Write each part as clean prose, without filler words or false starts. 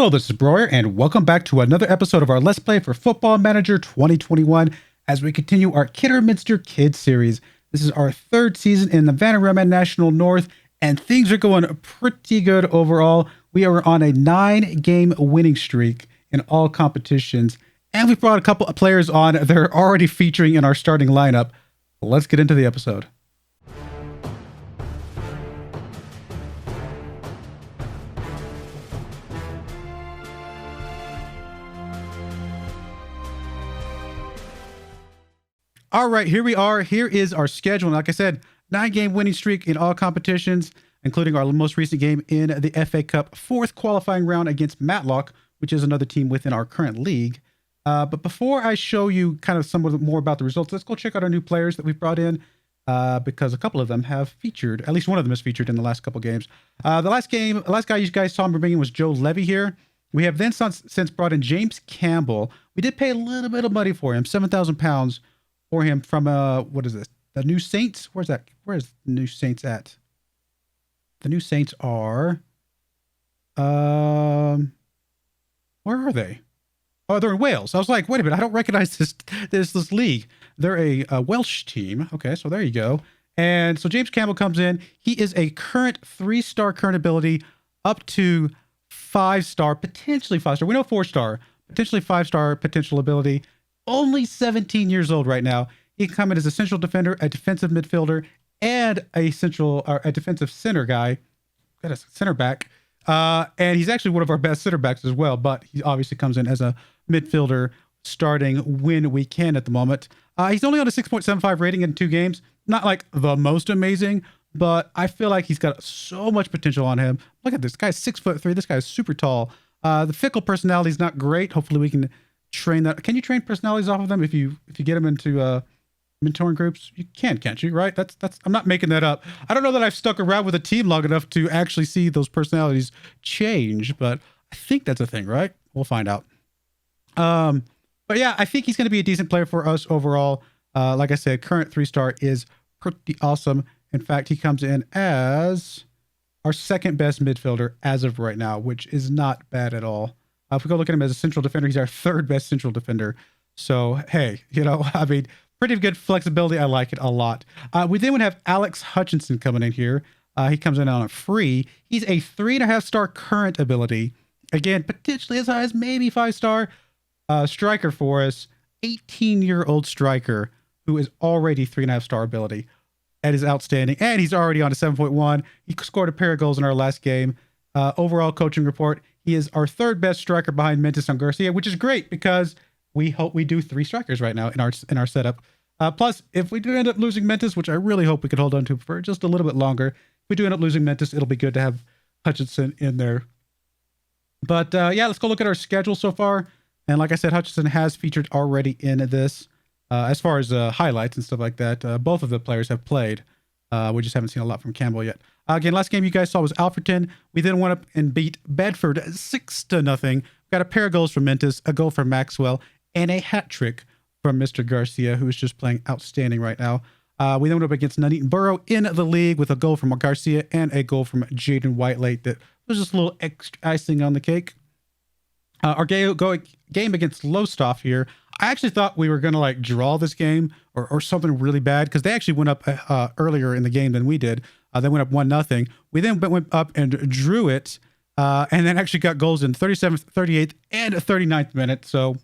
Hello, this is Broyar, and welcome back to another episode of our Let's Play for Football Manager 2021 as we continue our Kidderminster Kids series. This is our third season in the Vanarama National North, and things are going pretty good overall. We are on a 9-game winning streak in all competitions, and we've brought a couple of players on that are already featuring in our starting lineup. Let's get into the episode. All right, here we are. Here is our schedule. And like I said, 9-game winning streak in all competitions, including our most recent game in the FA Cup 4th qualifying round against Matlock, which is another team within our current league. But before I show you kind of somewhat more about the results, let's go check out our new players that we've brought in because a couple of them have featured. At least one of them is featured in the last couple games. The last guy you guys saw me bringing was Joe Levy here. We have then since brought in James Campbell. We did pay a little bit of money for him, £7,000 for him from what is this? The New Saints? Where's that? Where's the New Saints at? The New Saints are where are they? Oh, they're in Wales. I was like, wait a minute, I don't recognize this league. They're a Welsh team. Okay, so there you go. And so James Campbell comes in. He is a current 3-star current ability up to 5-star, potentially 5-star. We know 4-star, potentially 5-star potential ability. Only 17 years old right now. He can come in as a central defender, a defensive midfielder, and a defensive center guy. Got a center back. And he's actually one of our best center backs as well, but he obviously comes in as a midfielder starting when we can at the moment. He's only on a 6.75 rating in 2 games. Not like the most amazing, but I feel like he's got so much potential on him. Look at this guy's 6'3". This guy's super tall. The fickle personality is not great. Hopefully we can train that. Can you train personalities off of them if you get them into mentoring groups? You can't you? Right? That's I'm not making that up. I don't know that I've stuck around with a team long enough to actually see those personalities change, but I think that's a thing, right? We'll find out. But yeah, I think he's going to be a decent player for us overall. Like I said, current 3-star is pretty awesome. In fact, he comes in as our second best midfielder as of right now, which is not bad at all. If we go look at him as a central defender, he's our 3rd best central defender. So, hey, I mean, pretty good flexibility. I like it a lot. We then would have Alex Hutchinson coming in here. He comes in on a free. He's a 3.5-star current ability. Again, potentially as high as maybe 5-star striker for us. 18-year-old striker who is already 3.5-star ability. That is outstanding. And he's already on a 7.1. He scored a pair of goals in our last game. Overall coaching report, he is our 3rd best striker behind Mentis and Garcia, which is great because we hope we do 3 strikers right now in our setup. Plus, if we do end up losing Mentis, which I really hope we could hold on to for just a little bit longer, if we do end up losing Mentis, it'll be good to have Hutchinson in there. But yeah, let's go look at our schedule so far. And like I said, Hutchinson has featured already in this. As far as highlights and stuff like that, both of the players have played. We just haven't seen a lot from Campbell yet. Again, last game you guys saw was Alfreton. We then went up and beat Bedford 6-0. Got a pair of goals from Mentis, a goal from Maxwell, and a hat trick from Mr. Garcia, who is just playing outstanding right now. We then went up against Nuneaton Borough in the league with a goal from Garcia and a goal from Jaden Whitelake. That was just a little extra icing on the cake. Our game against Lowestoft here, I actually thought we were going to like draw this game or something really bad because they actually went up earlier in the game than we did. They went up 1-0. We then went up and drew it and then actually got goals in 37th, 38th, and 39th minute. So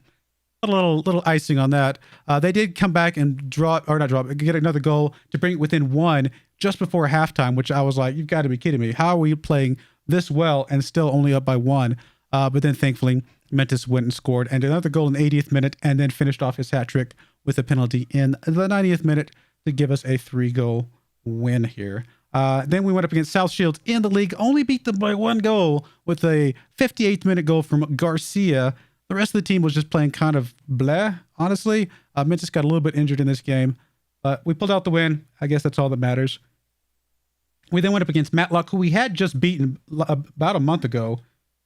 a little icing on that. They did come back and get another goal to bring it within 1 just before halftime, which I was like, you've got to be kidding me. How are we playing this well and still only up by 1? But then thankfully, Mentis went and scored and another goal in the 80th minute and then finished off his hat trick with a penalty in the 90th minute to give us a 3-goal win here. Then we went up against South Shields in the league, only beat them by 1 goal with a 58th minute goal from Garcia. The rest of the team was just playing kind of bleh, honestly. Mentis got a little bit injured in this game, but we pulled out the win. I guess that's all that matters. We then went up against Matlock, who we had just beaten about a month ago.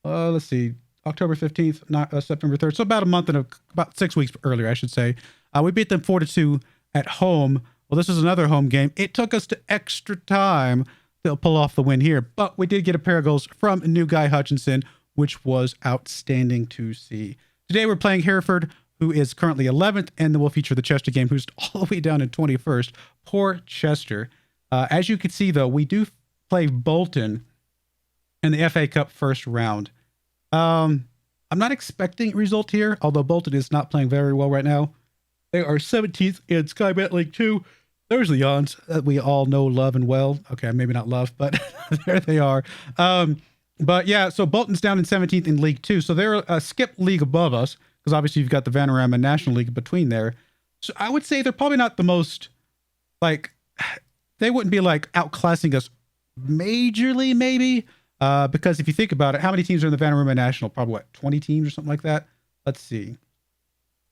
Let's see, October 15th, not September 3rd. So about a month and about 6 weeks earlier, I should say. We beat them 4-2 at home. Well, this is another home game. It took us to extra time to pull off the win here, but we did get a pair of goals from new guy Hutchinson. which was outstanding to see. Today we're playing Hereford, who is currently 11th, and then we'll feature the Chester game, who's all the way down in 21st. Poor Chester. As you can see, though, we do play Bolton in the FA Cup first round. I'm not expecting a result here, although Bolton is not playing very well right now. They are 17th in Sky Bet League 2. There's the odds that we all know, love, and well. Okay, maybe not love, but there they are. But yeah, so Bolton's down in 17th in League 2. So they're a skip league above us, because obviously you've got the Vanarama National League between there. So I would say they're probably not the most, like, they wouldn't be like outclassing us majorly, maybe. Because if you think about it, how many teams are in the Vanarama National? Probably what, 20 teams or something like that? Let's see.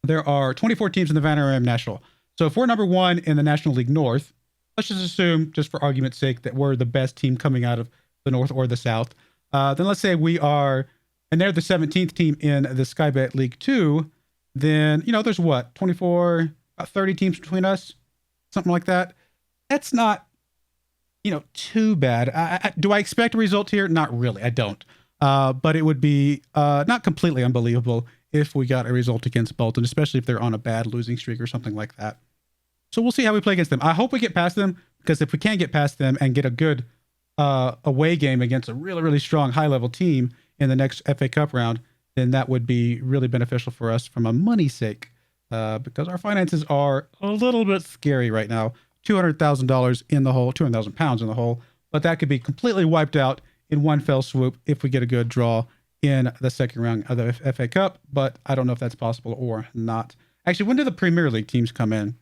There are 24 teams in the Vanarama National. So if we're number 1 in the National League North, let's just assume, just for argument's sake, that we're the best team coming out of the North or the South. Then let's say we are, and they're the 17th team in the Sky Bet League 2, then, you know, there's what, 24, about 30 teams between us? Something like that. That's not, you know, too bad. Do I expect a result here? Not really. I don't. But it would be not completely unbelievable if we got a result against Bolton, especially if they're on a bad losing streak or something like that. So we'll see how we play against them. I hope we get past them, because if we can't get past them and get a good away game against a really, really strong high-level team in the next FA Cup round, then that would be really beneficial for us from a money sake, because our finances are a little bit scary right now. $200,000 in the hole, 200,000 pounds in the hole, but that could be completely wiped out in one fell swoop if we get a good draw in the second round of the FA Cup, but I don't know if that's possible or not. Actually, when do the Premier League teams come in?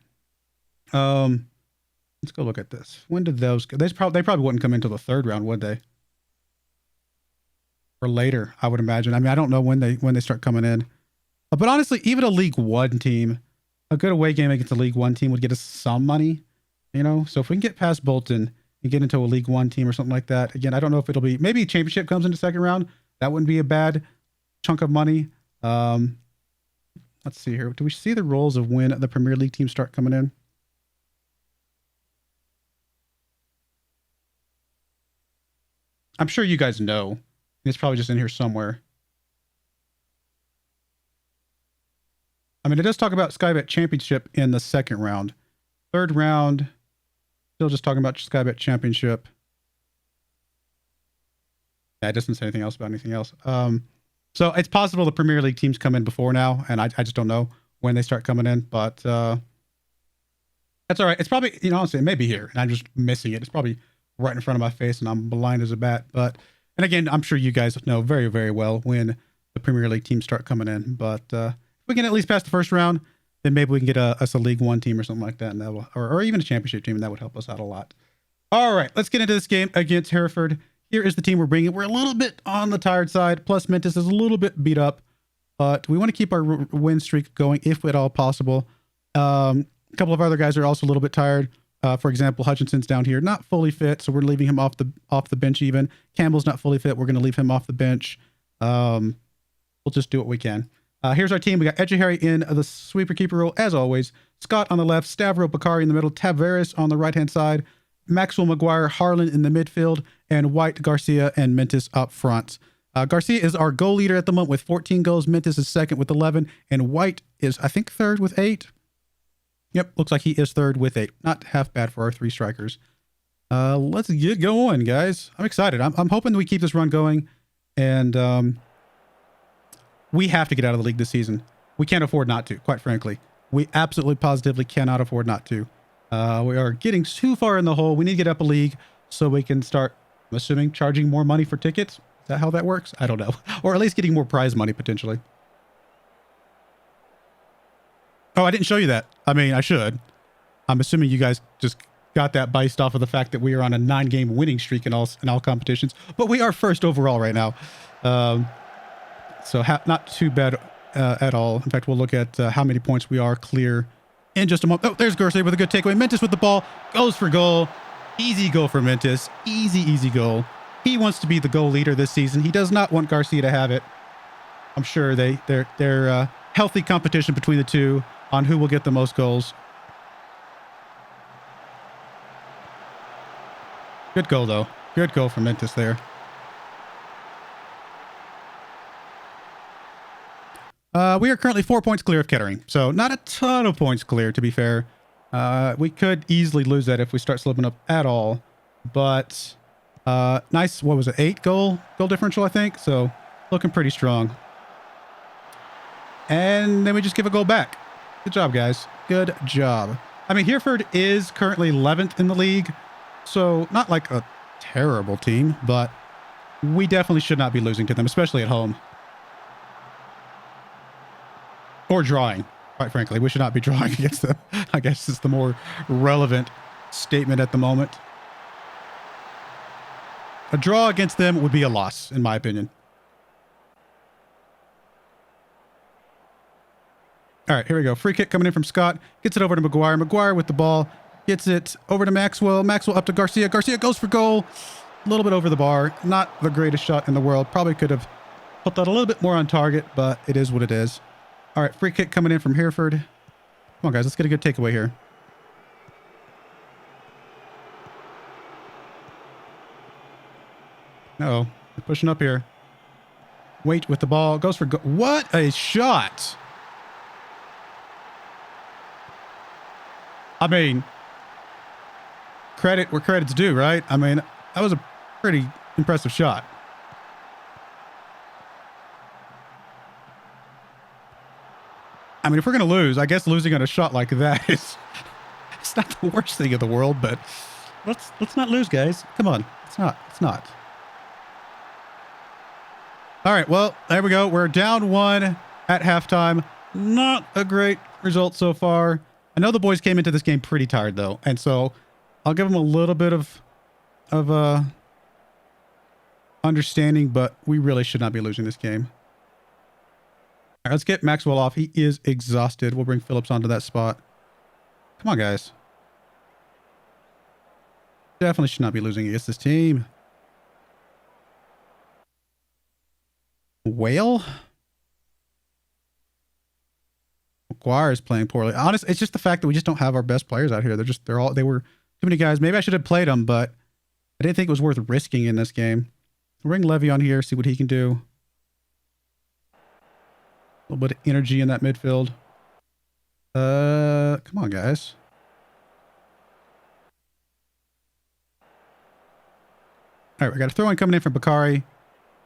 Let's go look at this. When did those go? They probably wouldn't come into the third round, would they? Or later, I would imagine. I mean, I don't know when they start coming in. But honestly, even a League 1 team, a good away game against a League 1 team would get us some money, you know? So if we can get past Bolton and get into a League 1 team or something like that, again, I don't know if it'll be, maybe Championship comes in the second round. That wouldn't be a bad chunk of money. Let's see here. Do we see the roles of when the Premier League teams start coming in? I'm sure you guys know. It's probably just in here somewhere. I mean, it does talk about Sky Bet Championship in the second round. Third round, still just talking about Sky Bet Championship. Yeah, it doesn't say anything else about anything else. So it's possible the Premier League teams come in before now, and I just don't know when they start coming in, but that's all right. It's probably, you know, honestly, it may be here, and I'm just missing it. It's probably right in front of my face, and I'm blind as a bat. But, and again, I'm sure you guys know very, very well when the Premier League teams start coming in. But if we can at least pass the first round, then maybe we can get us a League 1 team or something like that, and that will, or even a Championship team, and that would help us out a lot. All right, let's get into this game against Hereford. Here is the team we're bringing. We're a little bit on the tired side, plus Mentis is a little bit beat up, but we want to keep our win streak going if at all possible. A couple of other guys are also a little bit tired. For example, Hutchinson's down here, not fully fit, so we're leaving him off the bench even. Campbell's not fully fit. We're going to leave him off the bench. We'll just do what we can. Here's our team. We got Ejihari in the sweeper keeper role, as always. Scott on the left, Stavro Bakari in the middle, Tavares on the right-hand side, Maxwell McGuire, Harlan in the midfield, and White, Garcia, and Mentis up front. Garcia is our goal leader at the moment with 14 goals. Mentis is second with 11, and White is, I think, third with 8. Yep, looks like he is third with 8. Not half bad for our 3 strikers. Let's get going, guys. I'm excited. I'm hoping that we keep this run going, and we have to get out of the league this season. We can't afford not to, quite frankly. We absolutely positively cannot afford not to. We are getting too far in the hole. We need to get up a league so we can start, I'm assuming, charging more money for tickets. Is that how that works? I don't know. Or at least getting more prize money, potentially. Oh, I didn't show you that. I mean, I should. I'm assuming you guys just got that based off of the fact that we are on a 9-game winning streak in all competitions. But we are first overall right now. So not too bad at all. In fact, we'll look at how many points we are clear in just a moment. Oh, there's Garcia with a good takeaway. Mentis with the ball. Goes for goal. Easy goal for Mentis. Easy goal. He wants to be the goal leader this season. He does not want Garcia to have it. I'm sure they're healthy competition between the two on who will get the most goals. Good goal, though. Good goal for Mentis there. We are currently 4 points clear of Kettering, so not a ton of points clear, to be fair. We could easily lose that if we start slipping up at all, but nice. What was it? 8 goal differential, I think. So looking pretty strong. And then we just give a goal back. Good job, guys. Good job. I mean, Hereford is currently 11th in the league, so not like a terrible team, but we definitely should not be losing to them, especially at home. Or drawing, quite frankly. We should not be drawing against them. I guess is the more relevant statement at the moment. A draw against them would be a loss, in my opinion. All right, here we go. Free kick coming in from Scott. Gets it over to Maguire. Maguire with the ball. Gets it over to Maxwell. Maxwell up to Garcia. Garcia goes for goal. A little bit over the bar. Not the greatest shot in the world. Probably could have put that a little bit more on target, but it is what it is. All right, free kick coming in from Hereford. Come on, guys. Let's get a good takeaway here. Uh-oh. They're pushing up here. Wait with the ball. Goes for goal. What a shot. I mean, credit where credit's due, right? I mean, that was a pretty impressive shot. I mean, if we're going to lose, I guess losing on a shot like that is it's not the worst thing in the world, but let's not lose, guys. Come on. It's not. All right, well, there we go. We're down 1 at halftime. Not a great result so far. I know the boys came into this game pretty tired, though, and so I'll give them a little bit of understanding, but we really should not be losing this game. All right, let's get Maxwell off. He is exhausted. We'll bring Phillips onto that spot. Come on, guys. Definitely should not be losing against this team. Whale? McGuire is playing poorly. Honestly, it's just the fact that we just don't have our best players out here. They were too many guys. Maybe I should have played them, but I didn't think it was worth risking in this game. We'll bring Levy on here, see what he can do. A little bit of energy in that midfield. Come on, guys. All right, we got a throw-in coming in from Bakari.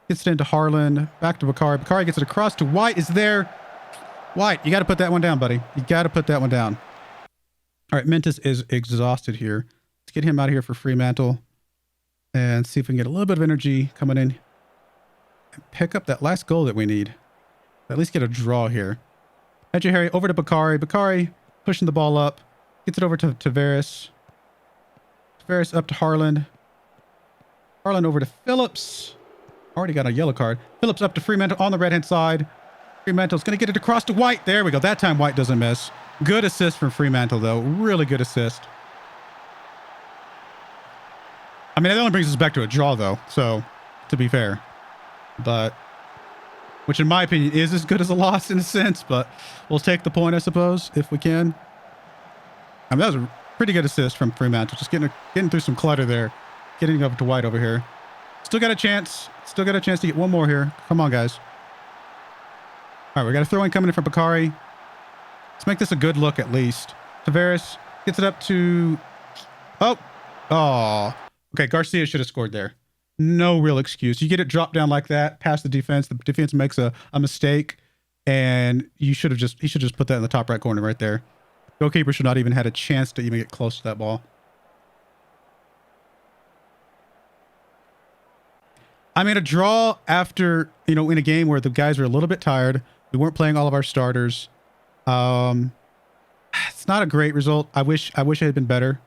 Gets it into Harlan. Back to Bakari. Bakari gets it across to White. Is there. White, you got to put that one down, buddy. You got to put that one down. All right, Mentis is exhausted here. Let's get him out of here for Fremantle. And see if we can get a little bit of energy coming in. And pick up that last goal that we need. At least get a draw here. Edge Harry over to Bakari. Bakari pushing the ball up. Gets it over to Tavares. Tavares up to Harlan. Harlan over to Phillips. Already got a yellow card. Phillips up to Fremantle on the right-hand side. Fremantle's going to get it across to White. There we go. That time White doesn't miss. Good assist from Fremantle, though. Really good assist. I mean, that only brings us back to a draw, though. So, to be fair. But, which in my opinion is as good as a loss in a sense. But we'll take the point, I suppose, if we can. I mean, that was a pretty good assist from Fremantle. Just getting through some clutter there. Getting up to White over here. Still got a chance. Still got a chance to get one more here. Come on, guys. All right, we got a throw-in coming in from Bakari. Let's make this a good look at least. Tavares gets it up to... Oh. Okay, Garcia should have scored there. No real excuse. You get it dropped down like that, past the defense. The defense makes a mistake, and he should have just put that in the top right corner right there. Goalkeeper should not even had a chance to even get close to that ball. I mean, a draw after, in a game where the guys were a little bit tired. We weren't playing all of our starters. It's not a great result. I wish it had been better.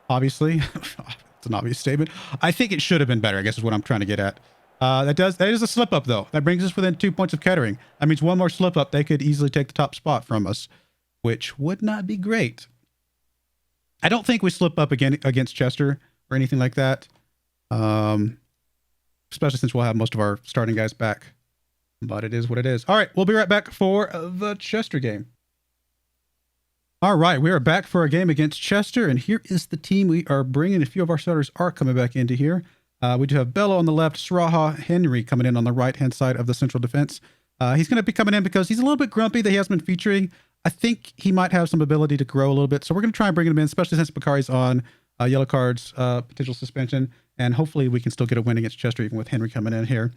Obviously, it's an obvious statement. I think it should have been better, I guess is what I'm trying to get at. That is a slip up, though. That brings us within 2 points of Kettering. That means one more slip up, they could easily take the top spot from us, which would not be great. I don't think we slip up again against Chester or anything like that. Especially since we'll have most of our starting guys back. But it is what it is. All right, we'll be right back for the Chester game. All right, we are back for a game against Chester, and here is the team we are bringing. A few of our starters are coming back into here. We do have Bello on the left, Sraha, Henry coming in on the right-hand side of the central defense. He's going to be coming in because he's a little bit grumpy that he hasn't been featuring. I think he might have some ability to grow a little bit. So we're going to try and bring him in, especially since Bakari's on yellow cards, potential suspension. And hopefully we can still get a win against Chester, even with Henry coming in here.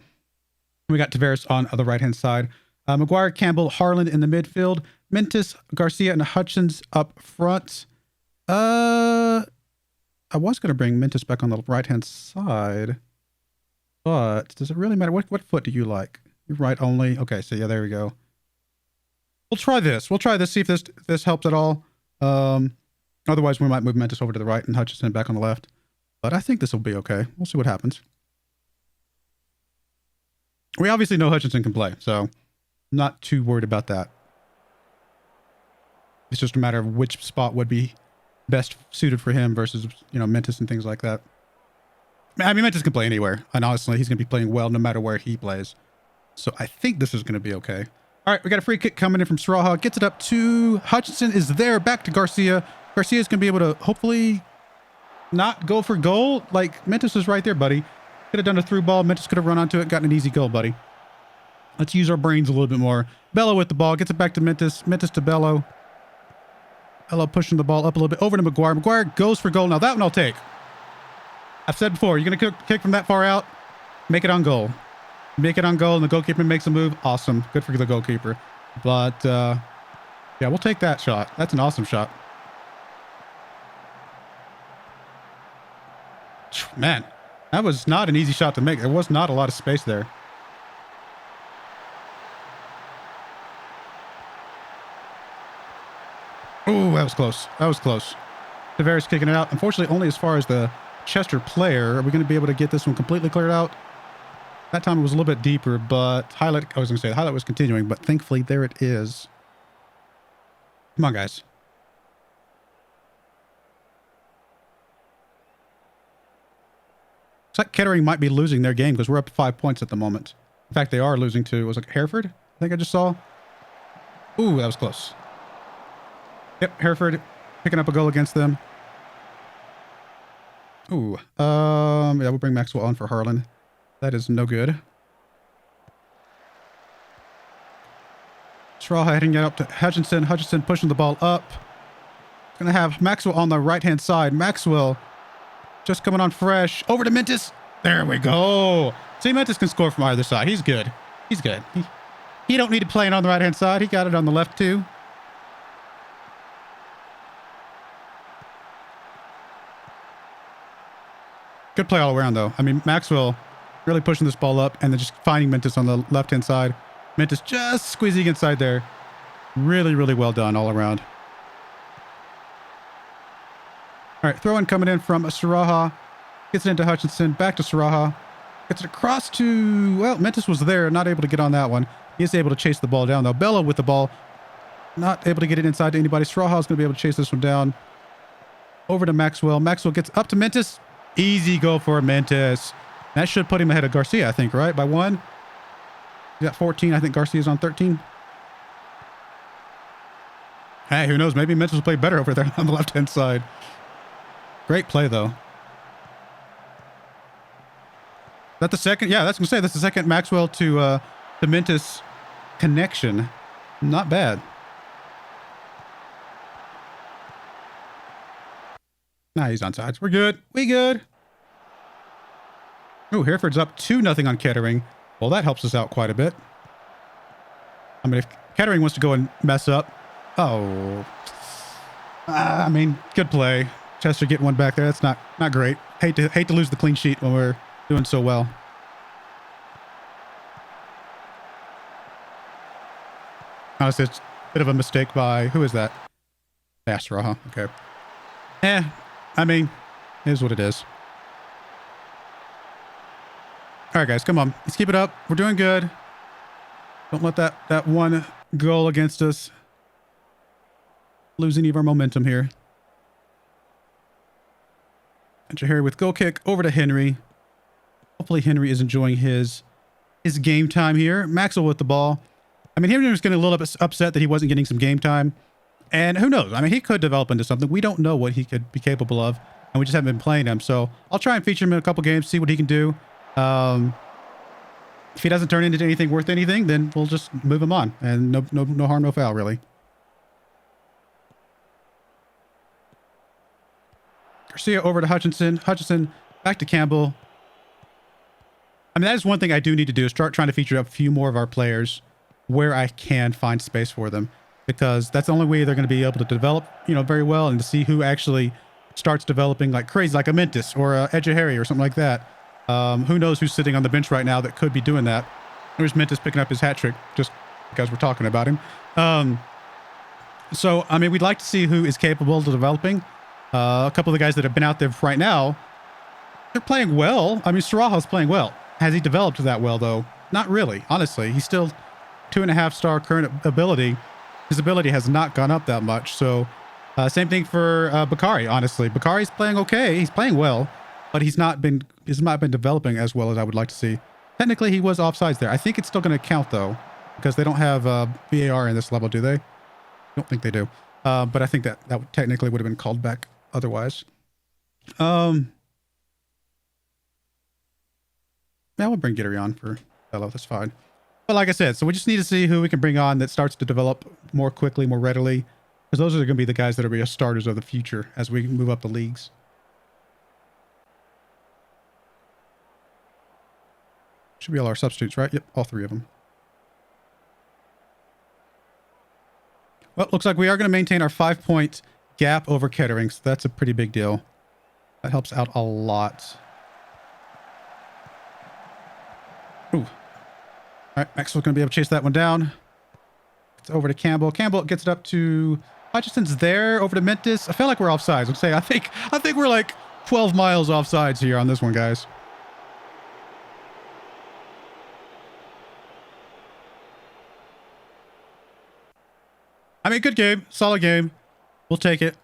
We got Tavares on the right-hand side. McGuire, Campbell, Harlan in the midfield. Mentis, Garcia, and Hutchins up front. I was going to bring Mentis back on the right-hand side. But does it really matter? What foot do you like? You're right only? Okay, so yeah, there we go. We'll try this. We'll try this, see if this helps at all. Otherwise, we might move Mentis over to the right and Hutchinson back on the left. But I think this will be okay. We'll see what happens. We obviously know Hutchinson can play, so I'm not too worried about that. It's just a matter of which spot would be best suited for him versus, you know, Mentis and things like that. I mean, Mentis can play anywhere, and honestly, he's going to be playing well no matter where he plays. So I think this is going to be okay. All right, we got a free kick coming in from Sorta. Gets it up to Hutchinson is there, back to Garcia. Garcia's going to be able to hopefully not go for goal. Like, Mentis is right there, buddy. Could have done a through ball. Mentis could have run onto it, gotten an easy goal, buddy. Let's use our brains a little bit more. Bello with the ball, gets it back to Mentis. Mentis to Bello. Bello pushing the ball up a little bit over to McGuire. McGuire goes for goal. Now that one I'll take. I've said before, you're going to kick from that far out, make it on goal. Make it on goal, and the goalkeeper makes a move. Awesome. Good for the goalkeeper. But, yeah, we'll take that shot. That's an awesome shot. Man, that was not an easy shot to make. There was not a lot of space there. Oh, that was close. That was close. Tavares kicking it out. Unfortunately, only as far as the Chester player. Are we going to be able to get this one completely cleared out? That time it was a little bit deeper, but highlight, I was going to say the highlight was continuing, but thankfully there it is. Come on, guys. It's like Kettering might be losing their game because we're up 5 points at the moment. In fact, they are losing to, was it Hereford? I think I just saw. Ooh, that was close. Yep, Hereford picking up a goal against them. Ooh, yeah, we'll bring Maxwell on for Harlan. That is no good. Straw heading it up to Hutchinson. Hutchinson pushing the ball up. Gonna have Maxwell on the right-hand side. Maxwell just coming on fresh. Over to Mentis. There we go. See, Mentis can score from either side. He's good. He's good. He don't need to play it on the right-hand side. He got it on the left, too. Good play all around, though. I mean, Maxwell really pushing this ball up and then just finding Mentis on the left-hand side. Mentis just squeezing inside there. Really, really well done all around. All right, throw-in coming in from Saraha. Gets it into Hutchinson. Back to Saraha. Gets it across to... Well, Mentis was there. Not able to get on that one. He is able to chase the ball down, though. Bello with the ball. Not able to get it inside to anybody. Saraha is going to be able to chase this one down. Over to Maxwell. Maxwell gets up to Mentis. Easy goal for Mentis. That should put him ahead of Garcia, I think, right? By one. He's got 14. I think Garcia's on 13. Hey, who knows? Maybe Mentis will play better over there on the left-hand side. Great play, though. Is that the second? Yeah, that's going to say that's the second Maxwell to Mentis connection. Not bad. Nah, he's on sides. We're good. We good. Oh, Hereford's up 2-0 on Kettering. Well, that helps us out quite a bit. I mean, if Kettering wants to go and mess up. Oh. I mean, good play. Chester getting one back there. That's not great. Hate to lose the clean sheet when we're doing so well. Honestly, it's a bit of a mistake by... Who is that? Astra, huh? Okay. I mean, it is what it is. All right, guys, come on. Let's keep it up. We're doing good. Don't let that one goal against us lose any of our momentum here. And Jahari with goal kick over to Henry. Hopefully Henry is enjoying his game time here. Maxwell with the ball. I mean, Henry was getting a little bit upset that he wasn't getting some game time. And who knows? I mean, he could develop into something. We don't know what he could be capable of. And we just haven't been playing him. So I'll try and feature him in a couple games, see what he can do. If he doesn't turn into anything worth anything, then we'll just move him on, and no harm, no foul, really. Garcia over to Hutchinson. Hutchinson back to Campbell. I mean, that is one thing I do need to do, is start trying to feature up a few more of our players where I can find space for them, because that's the only way they're going to be able to develop, very well, and to see who actually starts developing like crazy, like a Mentis or a Edge of Harry or something like that. Who knows who's sitting on the bench right now that could be doing that. There's Mentis picking up his hat trick just because we're talking about him. So, I mean, we'd like to see who is capable of developing. A couple of the guys that have been out there right now, they're playing well. I mean, Saraja's playing well. Has he developed that well, though? Not really, honestly. He's still 2.5-star current ability. His ability has not gone up that much. So, same thing for Bakari, honestly. Bakari's playing okay. He's playing well, but he's not been developing as well as I would like to see. Technically, he was offsides there. I think it's still going to count, though, because they don't have VAR in this level, do they? I don't think they do. But I think that technically would have been called back otherwise. Yeah, we'll bring Giddery on for fellow. That's fine. But like I said, so we just need to see who we can bring on that starts to develop more quickly, more readily, because those are going to be the guys that are going to be starters of the future as we move up the leagues. Should be all our substitutes, right? Yep, all 3 of them. Well, looks like we are going to maintain our 5-point gap over Kettering, so that's a pretty big deal. That helps out a lot. Ooh. All right, Maxwell's going to be able to chase that one down. It's over to Campbell. Campbell gets it up to Hutchinson's there, over to Mentis. I feel like we're offsides. I think we're like 12 miles offsides here on this one, guys. I mean, good game. Solid game. We'll take it.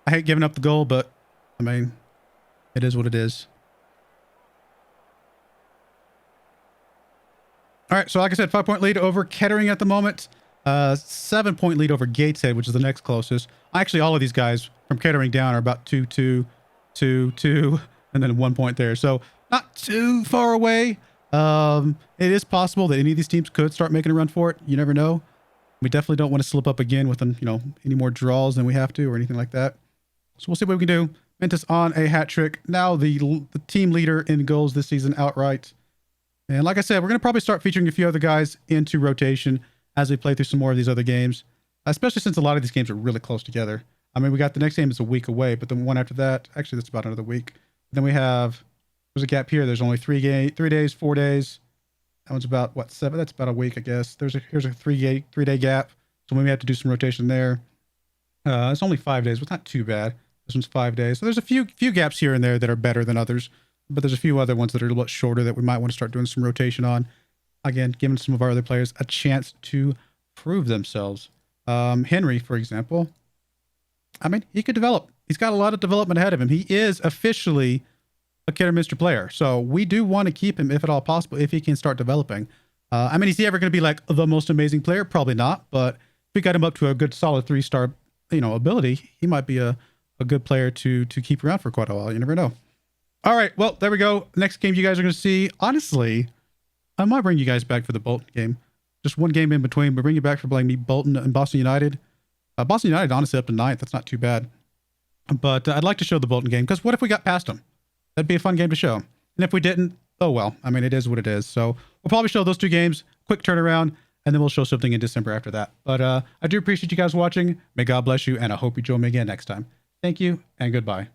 I hate giving up the goal, but, I mean, it is what it is. All right, so like I said, 5-point lead over Kettering at the moment. 7-point lead over Gateshead, which is the next closest. Actually, all of these guys from Kettering down are about 2-2, 2-2, and then 1 point there. So, not too far away. It is possible that any of these teams could start making a run for it. You never know. We definitely don't want to slip up again with any more draws than we have to or anything like that. So we'll see what we can do. Mentis on a hat trick. Now the team leader in goals this season outright. And like I said, we're going to probably start featuring a few other guys into rotation as we play through some more of these other games, especially since a lot of these games are really close together. I mean, we got the next game is a week away, but the one after that, actually that's about another week. Then we have, there's a gap here. There's only 3 days, 4 days. That one's about, what, 7? That's about a week, I guess. Here's a 3-day gap. So we may have to do some rotation there. It's only 5 days. Well, it's not too bad. This one's 5 days. So there's a few gaps here and there that are better than others. But there's a few other ones that are a little bit shorter that we might want to start doing some rotation on. Again, giving some of our other players a chance to prove themselves. Henry, for example. I mean, he could develop. He's got a lot of development ahead of him. He is officially a Kidderminster player. So we do want to keep him, if at all possible, if he can start developing. I mean, is he ever going to be like the most amazing player? Probably not. But if we got him up to a good solid 3-star, ability, he might be a good player to keep around for quite a while. You never know. All right. Well, there we go. Next game you guys are going to see. Honestly, I might bring you guys back for the Bolton game. Just one game in between, but bring you back for playing me Bolton and Boston United. Boston United, honestly, up to 9th. That's not too bad. But I'd like to show the Bolton game, because what if we got past them? That'd be a fun game to show. And if we didn't, oh well. I mean, it is what it is. So we'll probably show those 2 games, quick turnaround, and then we'll show something in December after that. But I do appreciate you guys watching. May God bless you, and I hope you join me again next time. Thank you, and goodbye.